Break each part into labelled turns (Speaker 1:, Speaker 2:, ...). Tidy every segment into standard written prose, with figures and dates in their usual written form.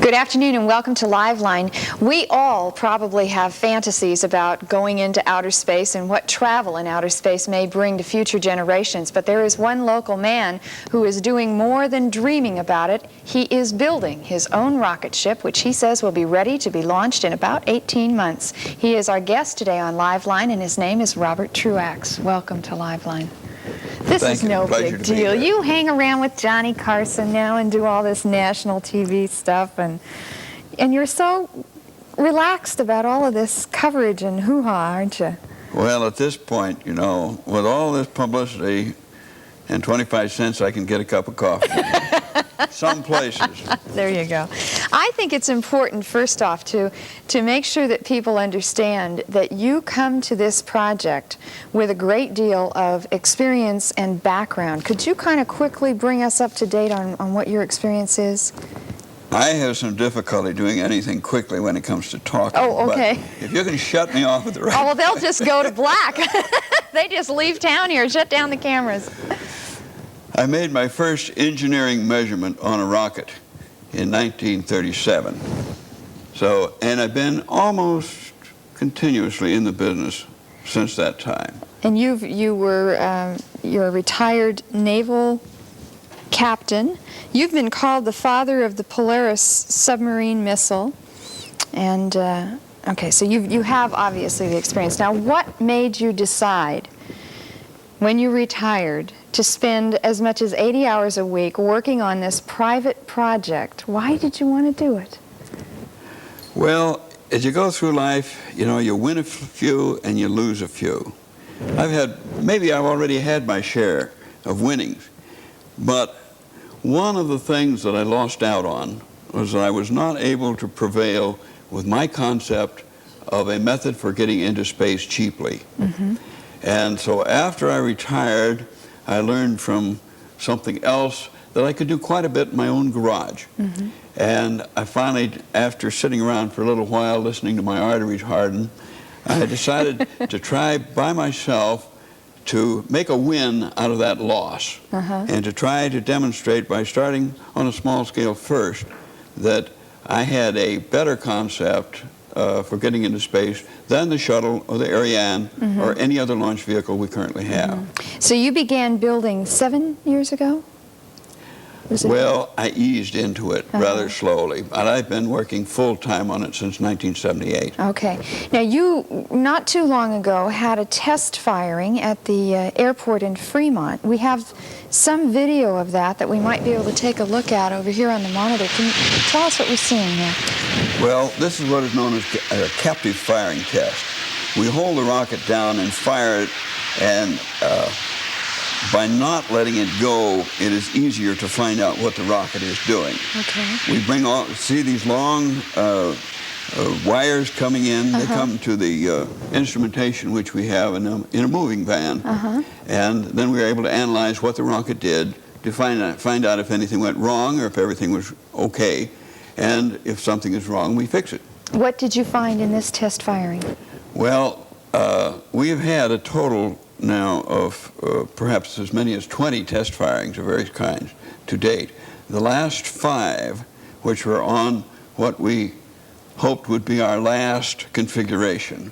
Speaker 1: Good afternoon and welcome to Liveline. We all probably have fantasies about going into outer space and what travel in outer space may bring to future generations, but there is one local man who is doing more than dreaming about it. He is building his own rocket ship, which he says will be ready to be launched in about 18 months. He is our guest today on Liveline, and his name is Robert Truax. Welcome to Liveline. This is no big deal. You hang around with Johnny Carson now and do all this national TV stuff, and you're so relaxed about all of this coverage and hoo-ha, aren't you?
Speaker 2: Well, at this point, you know, with all this publicity and 25 cents, I can get a cup of coffee. Some places.
Speaker 1: There you go. I think it's important, first off, to make sure that people understand that you come to this project with a great deal of experience and background. Could you kind of quickly bring us up to date on what your experience is?
Speaker 2: I have some difficulty doing anything quickly when it comes to talking.
Speaker 1: Oh, okay.
Speaker 2: But if you can shut me off at the right
Speaker 1: Oh, well, they'll just go to black. They just leave town here, shut down the cameras.
Speaker 2: I made my first engineering measurement on a rocket in 1937. And I've been almost continuously in the business since that time.
Speaker 1: And you're a retired naval captain. You've been called the father of the Polaris submarine missile. And, okay, so you have obviously the experience. Now, what made you decide when you retired to spend as much as 80 hours a week working on this private project? Why did you want to do it?
Speaker 2: Well, as you go through life, you know, you win a few and you lose a few. Maybe I've already had my share of winnings, but one of the things that I lost out on was that I was not able to prevail with my concept of a method for getting into space cheaply. Mm-hmm. And so after I retired, I learned from something else that I could do quite a bit in my own garage. Mm-hmm. And I finally, after sitting around for a little while listening to my arteries harden, I decided to try by myself to make a win out of that loss. Uh-huh. And to try to demonstrate by starting on a small scale first that I had a better concept for getting into space than the shuttle or the Ariane mm-hmm. or any other launch vehicle we currently have.
Speaker 1: Mm-hmm. So you began building 7 years ago?
Speaker 2: Well, I eased into it rather slowly, but I've been working full-time on it since 1978.
Speaker 1: Okay. Now, you, not too long ago, had a test firing at the airport in Fremont. We have some video of that we might be able to take a look at over here on the monitor. Can you tell us what we're seeing here?
Speaker 2: Well, this is what is known as a captive firing test. We hold the rocket down and fire it, and by not letting it go, it is easier to find out what the rocket is doing. Okay. We see these long wires coming in. Uh-huh. They come to the instrumentation which we have in a moving van. Uh-huh. And then we're able to analyze what the rocket did to find out if anything went wrong or if everything was okay. And if something is wrong, we fix it. What did you find in this test firing? Well, we have had a total now of perhaps as many as 20 test firings of various kinds to date. The last 5, which were on what we hoped would be our last configuration,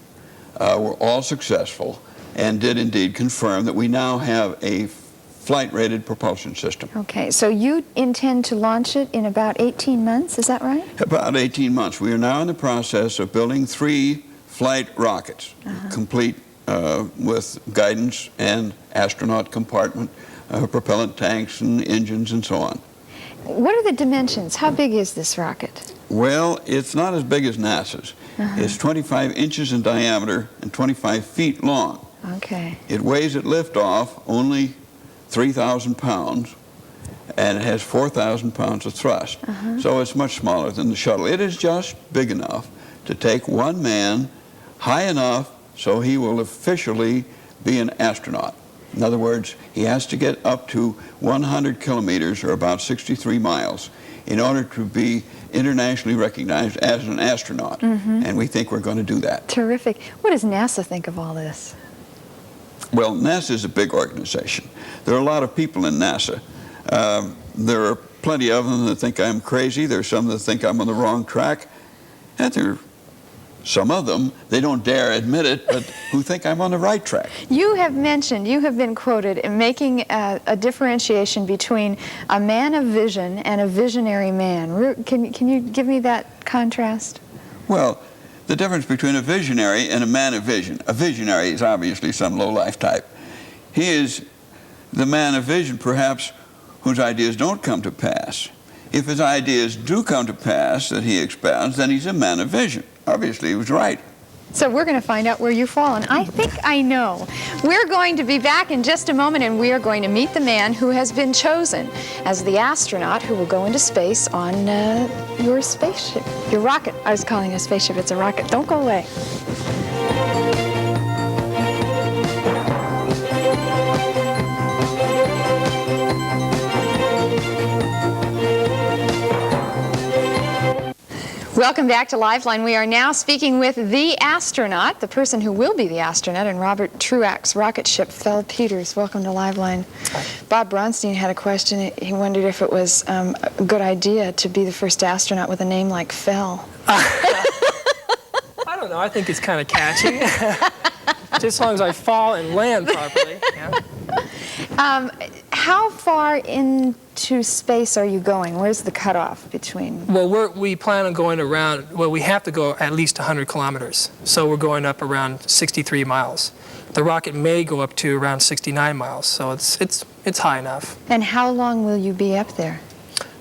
Speaker 2: were all successful and did indeed confirm that we now have a flight-rated propulsion system. Okay, so you intend to launch it in about 18 months, is that right? About 18 months. We are now in the process of building 3 flight rockets, complete with guidance and astronaut compartment, propellant tanks and engines and so on. What are the dimensions? How big is this rocket? Well, it's not as big as NASA's. It's 25 inches in diameter and 25 feet long. Okay. It weighs at liftoff only 3,000 pounds, and it has 4,000 pounds of thrust. So it's much smaller than the shuttle. It is just big enough to take one man high enough so he will officially be an astronaut. In other words, he has to get up to 100 kilometers, or about 63 miles, in order to be internationally recognized as an astronaut. And we think we're going to do that. Terrific. What does NASA think of all this? Well, NASA is a big organization. There are a lot of people in NASA. There are plenty of them that think I'm crazy. There's some that think I'm on the wrong track. And there are some of them, they don't dare admit it, but who think I'm on the right track.
Speaker 1: You have mentioned, you have been quoted in making a differentiation between a man of vision and a visionary man. Can you give me that contrast?
Speaker 2: Well, the difference between a visionary and a man of vision. A visionary is obviously some low-life type. He is the man of vision, perhaps, whose ideas don't come to pass. If his ideas do come to pass that he expounds, then he's a man of vision. Obviously, he was right.
Speaker 1: So we're going to find out where you fall, and I think I know. We're going to be back in just a moment, and we are going to meet the man who has been chosen as the astronaut who will go into space on your spaceship, your rocket. I was calling it a spaceship, it's a rocket. Don't go away. Welcome back to Liveline. We are now speaking with the astronaut, the person who will be the astronaut, and Robert Truax, rocket ship, Fel Peters. Welcome to Liveline. Bob Bronstein had a question. He wondered if it was a good idea to be the first astronaut with a name like Fel.
Speaker 3: I don't know. I think it's kind of catchy. Just as long as I fall and land properly. Yeah.
Speaker 1: How far into space are you going? Where's the cutoff between?
Speaker 3: Well, we plan on going around, well, we have to go at least 100 kilometers. So we're going up around 63 miles. The rocket may go up to around 69 miles, so it's high enough.
Speaker 1: And how long will you be up there?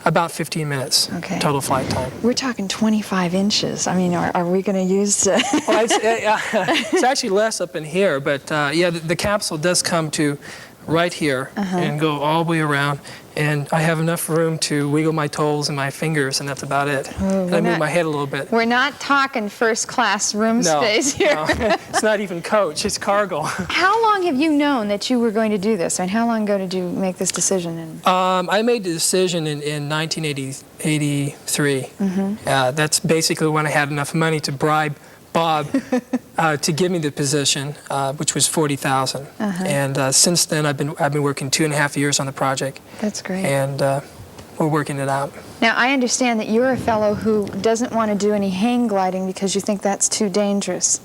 Speaker 3: About 15 minutes total flight time.
Speaker 1: We're talking 25 inches. I mean, are we going to use...
Speaker 3: Well, it's actually less up in here, but yeah, the capsule does come to right here and go all the way around, and I have enough room to wiggle my toes and my fingers, and that's about it. And I move my head a little bit.
Speaker 1: We're not talking first-class room space here.
Speaker 3: No, it's not even coach, it's cargo.
Speaker 1: How long have you known that you were going to do this, and how long ago did you make this decision?
Speaker 3: I made the decision in 1983. That's basically when I had enough money to bribe Bob to give me the position, which was $40,000. And since then, I've been working 2.5 years on the project.
Speaker 1: That's great.
Speaker 3: And we're working it out.
Speaker 1: Now, I understand that you're a fellow who doesn't want to do any hang gliding because you think that's too dangerous.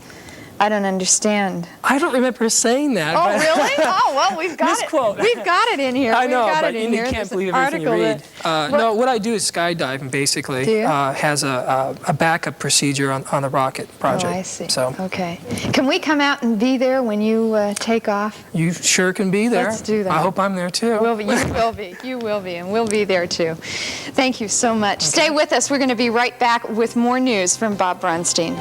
Speaker 1: I don't understand.
Speaker 3: I don't remember saying that.
Speaker 1: Oh, really? Oh, well, we've got
Speaker 3: Misquote.
Speaker 1: it. We've got it in here.
Speaker 3: I know, but
Speaker 1: you
Speaker 3: can't believe everything you read. No, what I do is skydiving, basically.
Speaker 1: Do you?
Speaker 3: Has a backup procedure on the rocket project.
Speaker 1: Oh, I see.
Speaker 3: So.
Speaker 1: Okay. Can we come out and be there when you take off?
Speaker 3: You sure can be there.
Speaker 1: Let's do that.
Speaker 3: I hope I'm there, too.
Speaker 1: You will be. You will be, and we'll be there, too. Thank you so much. Okay. Stay with us. We're going to be right back with more news from Bob Bronstein.